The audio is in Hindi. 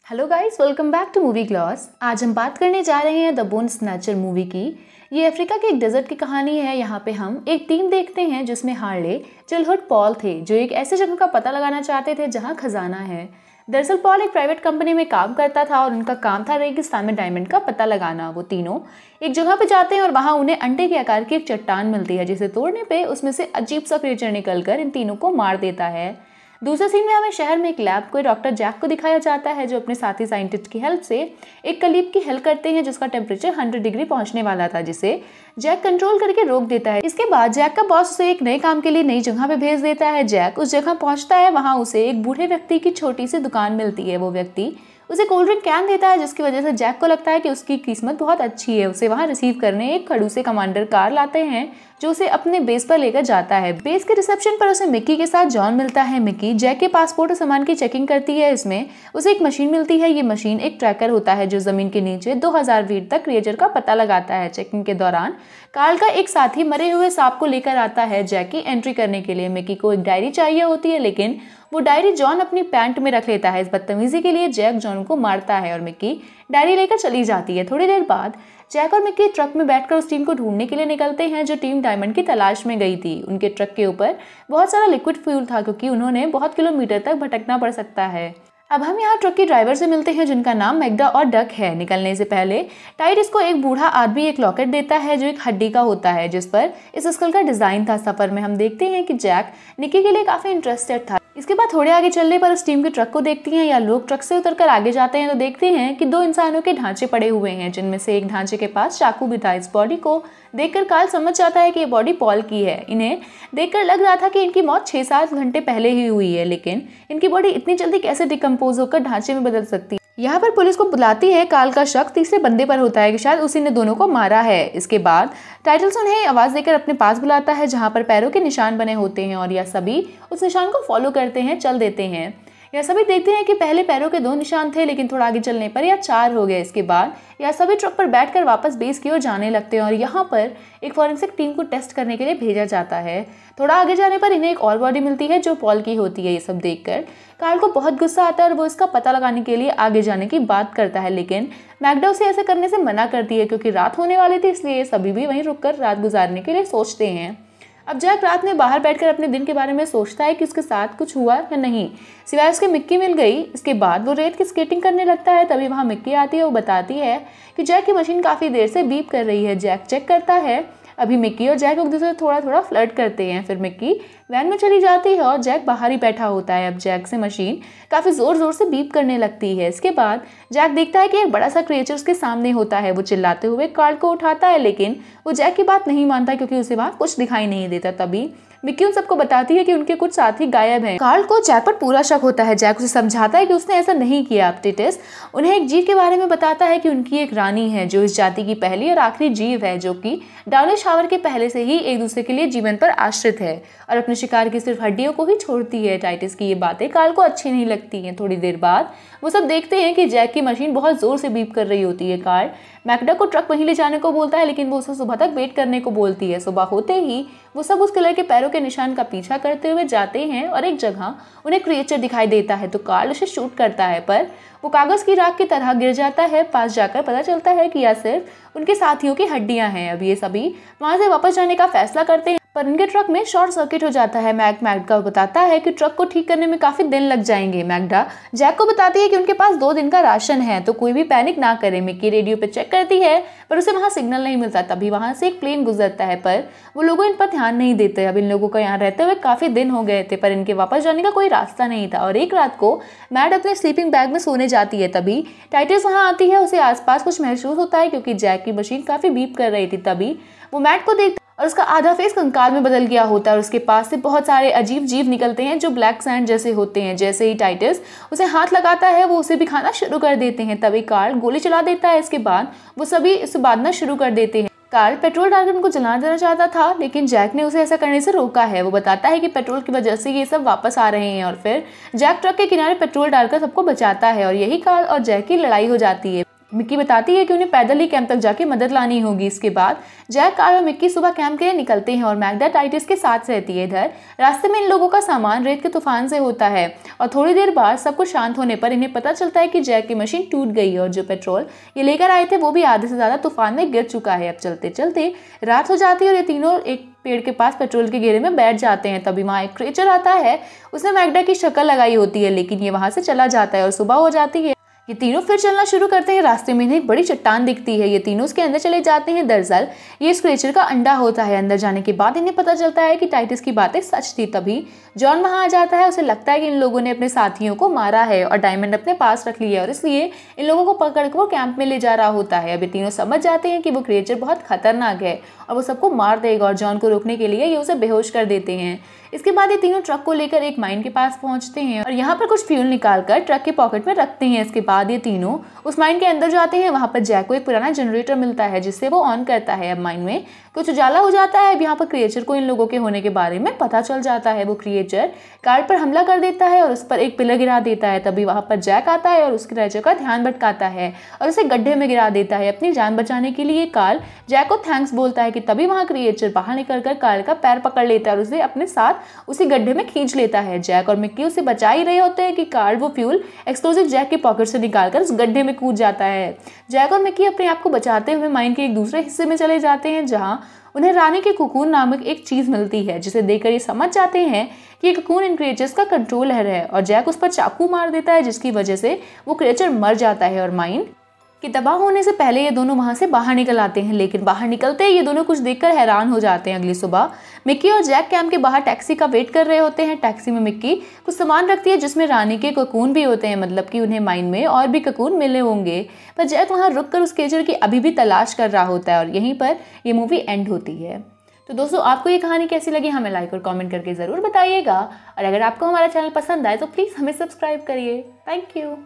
Hello guys, welcome back to movie gloss. आज हम बात करने जा रहे हैं द बोन स्नैचर मूवी की। ये अफ्रीका के एक डेजर्ट की कहानी है। यहाँ पे हम एक टीम देखते हैं जिसमें हार्ले, चिलहुड, पॉल थे जो एक ऐसी जगह का पता लगाना चाहते थे जहाँ खजाना है। दरअसल पॉल एक प्राइवेट कंपनी में काम करता था और उनका काम था रेगिस्तान में डायमंड का पता लगाना। वो तीनों एक जगह पे जाते हैं और वहाँ उन्हें अंडे के आकार की एक चट्टान मिलती है जिसे तोड़ने पे उसमें से अजीब सा क्रिएचर निकलकर इन तीनों को मार देता है। दूसरे सीन में हमें शहर में एक लैब को डॉक्टर जैक को दिखाया जाता है जो अपने साथी साइंटिस्ट की हेल्प से एक कलीब की हेल्प करते हैं जिसका टेम्परेचर 100 डिग्री पहुंचने वाला था, जिसे जैक कंट्रोल करके रोक देता है। इसके बाद जैक का बॉस उसे एक नए काम के लिए नई जगह पे भेज देता है। जैक उस जगह पहुंचता है, वहां उसे एक बूढ़े व्यक्ति की छोटी सी दुकान मिलती है। वो व्यक्ति उसे कोल्ड ड्रिंक कैन देता है जिसकी वजह से जैक को लगता है कि उसकी किस्मत बहुत अच्छी है। उसे वहां रिसीव करने एक खड़ूसे कमांडर कार लाते हैं जो उसे अपने बेस पर लेकर जाता है। बेस के रिसेप्शन पर उसे मिक्की के साथ जॉन मिलता है। मिक्की जैक के पासपोर्ट और सामान की चेकिंग करती है। इसमें उसे एक मशीन मिलती है। ये मशीन एक ट्रैकर होता है जो जमीन के नीचे 2000 फीट तक क्रिएचर का पता लगाता है। चेकिंग के दौरान कार्ल का एक साथी मरे हुए सांप को लेकर आता है जैक की एंट्री करने के लिए। मिक्की को एक डायरी चाहिए होती है लेकिन वो डायरी जॉन अपनी पैंट में रख लेता है। इस बदतमीजी के लिए जैक जॉन को मारता है और मिक्की डायरी लेकर चली जाती है। थोड़ी देर बाद जैक और मिक्की ट्रक में बैठकर उस टीम को ढूंढने के लिए निकलते हैं जो टीम डायमंड की तलाश में गई थी। उनके ट्रक के ऊपर बहुत सारा लिक्विड फ्यूल था क्योंकि उन्होंने बहुत किलोमीटर तक भटकना पड़ सकता है। अब हम यहाँ ट्रक के ड्राइवर से मिलते हैं जिनका नाम मैग्डा और डक है। निकलने से पहले टाइटस को एक बूढ़ा आदमी एक लॉकेट देता है जो एक हड्डी का होता है जिस पर इस स्कल का डिजाइन था। सफर में हम देखते हैं कि जैक निक्की के लिए काफी इंटरेस्टेड था। इसके बाद थोड़े आगे चलने पर उस टीम के ट्रक को देखती हैं या लोग ट्रक से उतरकर आगे जाते हैं तो देखते हैं कि दो इंसानों के ढांचे पड़े हुए हैं जिनमें से एक ढांचे के पास चाकू भी था। इस बॉडी को देखकर कार्ल समझ जाता है कि ये बॉडी पॉल की है। इन्हें देखकर लग रहा था कि इनकी मौत 6-7 घंटे पहले ही हुई है, लेकिन इनकी बॉडी इतनी जल्दी कैसे डिकम्पोज होकर ढांचे में बदल सकती है। यहाँ पर पुलिस को बुलाती है। कार्ल का शक तीसरे बंदे पर होता है कि शायद उसी ने दोनों को मारा है। इसके बाद टाइटल्स उन्हें आवाज देकर अपने पास बुलाता है जहाँ पर पैरों के निशान बने होते हैं और यह सभी उस निशान को फॉलो करते हैं, चल देते हैं। यह सभी देखते हैं कि पहले पैरों के 2 निशान थे लेकिन थोड़ा आगे चलने पर यह 4 हो गए। इसके बाद यह सभी ट्रक पर बैठकर वापस बेस की ओर जाने लगते हैं और यहाँ पर एक फॉरेंसिक टीम को टेस्ट करने के लिए भेजा जाता है। थोड़ा आगे जाने पर इन्हें एक और बॉडी मिलती है जो पॉल की होती है। ये सब देखकर कार्ल को बहुत गुस्सा आता है और वो इसका पता लगाने के लिए आगे जाने की बात करता है, लेकिन मैग्डा उसे ऐसा करने से मना करती है क्योंकि रात होने वाली थी, इसलिए ये सभी भी वहीं रुककर रात गुजारने के लिए सोचते हैं। अब जैक रात में बाहर बैठकर अपने दिन के बारे में सोचता है कि उसके साथ कुछ हुआ या नहीं, सिवाय उसके मिक्की मिल गई। इसके बाद वो रेत की स्केटिंग करने लगता है। तभी वहाँ मिक्की आती है। वो बताती है कि जैक की मशीन काफ़ी देर से बीप कर रही है। जैक चेक करता है। अभी मिक्की और जैक एक दूसरे से थोड़ा थोड़ा फ्लर्ट करते हैं। फिर मिक्की वैन में चली जाती है और जैक बाहर ही बैठा होता है। अब जैक से मशीन काफ़ी ज़ोर ज़ोर से बीप करने लगती है। इसके बाद जैक देखता है कि एक बड़ा सा क्रिएचर उसके सामने होता है। वो चिल्लाते हुए कार्ल को उठाता है लेकिन वो जैक की बात नहीं मानता क्योंकि उसे वहाँ कुछ दिखाई नहीं देता। तभी मिक्की उन सबको बताती है कि उनके कुछ साथी गायब हैं। कार्ल को जैक पर पूरा शक होता है। जैक उसे समझाता है कि उसने ऐसा नहीं किया। अब टाइटस उन्हें एक जीव के बारे में बताता है कि उनकी एक रानी है जो इस जाति की पहली और आखिरी जीव है जो कि डाउनी शावर के पहले से ही एक दूसरे के लिए जीवन पर आश्रित है और अपने शिकार की सिर्फ हड्डियों को ही छोड़ती है। टाइटस की ये बातें कार्ल को अच्छी नहीं लगती हैं। थोड़ी देर बाद वो सब देखते हैं कि जैक की मशीन बहुत जोर से बीप कर रही होती है। कार्ल मैग्डा को ट्रक वहीं ले जाने को बोलता है लेकिन वो उसे सुबह तक वेट करने को बोलती है। सुबह होते ही वो सब उस किलर के पैरों के निशान का पीछा करते हुए जाते हैं और एक जगह उन्हें क्रिएचर दिखाई देता है तो कार्ल उसे शूट करता है पर वो कागज की राख की तरह गिर जाता है। पास जाकर पता चलता है कि यह सिर्फ उनके साथियों की हड्डियां हैं। अब ये सभी वहां से वापस जाने का फैसला करते हैं पर उनके ट्रक में शॉर्ट सर्किट हो जाता है। मैग्डा बताता है कि ट्रक को ठीक करने में काफी दिन लग जाएंगे। मैग्डा जैक को बताती है कि उनके पास 2 दिन का राशन है तो कोई भी पैनिक ना करे। मिक्की रेडियो पे चेक करती है पर उसे वहां सिग्नल नहीं मिलता। तभी वहां से एक प्लेन गुजरता है पर वो लोगों इन पर ध्यान नहीं देते। अब इन लोगों को यहाँ रहते हुए काफी दिन हो गए थे पर इनके वापस जाने का कोई रास्ता नहीं था और एक रात को मैड अपने स्लीपिंग बैग में सोने जाती है। तभी टाइटस वहां आती है। उसे आसपास कुछ महसूस होता है क्योंकि जैक की मशीन काफी बीप कर रही थी। तभी वो मैड को देखता और उसका आधा फेस कंकाल में बदल गया होता है और उसके पास से बहुत सारे अजीब जीव निकलते हैं जो ब्लैक सैंड जैसे होते हैं। जैसे ही टाइटस उसे हाथ लगाता है वो उसे भी खाना शुरू कर देते हैं। तभी कार्ल गोली चला देता है। इसके बाद वो सभी इसे बांधना शुरू कर देते हैं। कार्ल पेट्रोल डालकर उनको जला देना चाहता था लेकिन जैक ने उसे ऐसा करने से रोका है। वो बताता है कि पेट्रोल की वजह से ये सब वापस आ रहे हैं और फिर जैक ट्रक के किनारे पेट्रोल डालकर सबको बचाता है और यही कार्ल और जैक की लड़ाई हो जाती है। मिक्की बताती है कि उन्हें पैदल ही कैंप तक जाके मदद लानी होगी। इसके बाद जैक, कार्ल और मिक्की सुबह कैंप के लिए निकलते हैं और मैग्दा टाइटस के साथ रहती है। इधर रास्ते में इन लोगों का सामान रेत के तूफान से होता है और थोड़ी देर बाद सब कुछ शांत होने पर इन्हें पता चलता है कि जैक की मशीन टूट गई है और जो पेट्रोल ये लेकर आए थे वो भी आधे से ज्यादा तूफान में गिर चुका है। अब चलते चलते रात हो जाती है और ये तीनों एक पेड़ के पास पेट्रोल के घेरे में बैठ जाते हैं। तभी वहाँ एक क्रीचर आता है, उसने मैग्दा की शक्ल लगाई होती है लेकिन ये वहाँ से चला जाता है और सुबह हो जाती है। ये तीनों फिर चलना शुरू करते हैं। रास्ते में इन्हें एक बड़ी चट्टान दिखती है, ये तीनों उसके अंदर चले जाते हैं। दरअसल ये इस क्रीचर का अंडा होता है। अंदर जाने के बाद इन्हें पता चलता है कि टाइटस की बातें सच थी। तभी जॉन वहाँ आ जाता है, उसे लगता है कि इन लोगों ने अपने साथियों को मारा है और डायमंड अपने पास रख लिया और इसलिए इन लोगों को पकड़ कर वो कैंप में ले जा रहा होता है। अभी तीनों समझ जाते हैं कि वो क्रीचर बहुत खतरनाक है और वो सबको मार देगा और जॉन को रोकने के लिए ये उसे बेहोश कर देते हैं। इसके बाद ये तीनों ट्रक को लेकर एक माइन के पास पहुंचते हैं और यहाँ पर कुछ फ्यूल निकालकर ट्रक के पॉकेट में रखते हैं। इसके बाद ये तीनों उस माइन के अंदर जाते हैं। वहाँ पर जैक को एक पुराना जनरेटर मिलता है जिससे वो ऑन करता है। अब माइन में कुछ उजाला हो जाता है। अब यहाँ पर क्रिएचर को इन लोगों के होने के बारे में पता चल जाता है। वो क्रिएचर कार्ल पर हमला कर देता है और उस पर एक पिलर गिरा देता है। तभी वहाँ पर जैक आता है और उस क्रिएचर का ध्यान भटकाता है और उसे गड्ढे में गिरा देता है। अपनी जान बचाने के लिए कार्ल जैक को थैंक्स बोलता है कि तभी वहाँ क्रिएचर बाहर निकलकर कार्ल का पैर पकड़ लेता है और उसे अपने साथ उसी गड्ढे में खींच लेता है। जैक और मिक्की उसे बचा ही रहे होते हैं कि कार्ल वो फ्यूल एक्सप्लोजिव जैक के पॉकेट से निकालकर उस गड्ढे में कूद जाता है। जैक और मिक्की अपने आप को बचाते हुए माइन के एक दूसरे हिस्से में चले जाते हैं जहाँ उन्हें रानी के कुकून नामक एक चीज मिलती है जिसे देखकर ये समझ जाते हैं कि ये कुकून इन क्रिएचर्स का कंट्रोल है और जैक उस पर चाकू मार देता है जिसकी वजह से वो क्रिएचर मर जाता है और माइन कि तबाह होने से पहले ये दोनों वहां से बाहर निकल आते हैं। लेकिन बाहर निकलते ही ये दोनों कुछ देखकर हैरान हो जाते हैं। अगली सुबह मिक्की और जैक कैंप के बाहर टैक्सी का वेट कर रहे होते हैं। टैक्सी में मिक्की कुछ सामान रखती है जिसमें रानी के ककून भी होते हैं, मतलब कि उन्हें माइन में और भी ककून मिले होंगे। पर जैक वहां रुक कर उस क्रिएचर की अभी भी तलाश कर रहा होता है और यहीं पर ये मूवी एंड होती है। तो दोस्तों, आपको ये कहानी कैसी लगी हमें लाइक और कमेंट करके ज़रूर बताइएगा और अगर आपको हमारा चैनल पसंद आए तो प्लीज़ हमें सब्सक्राइब करिए। Thank you.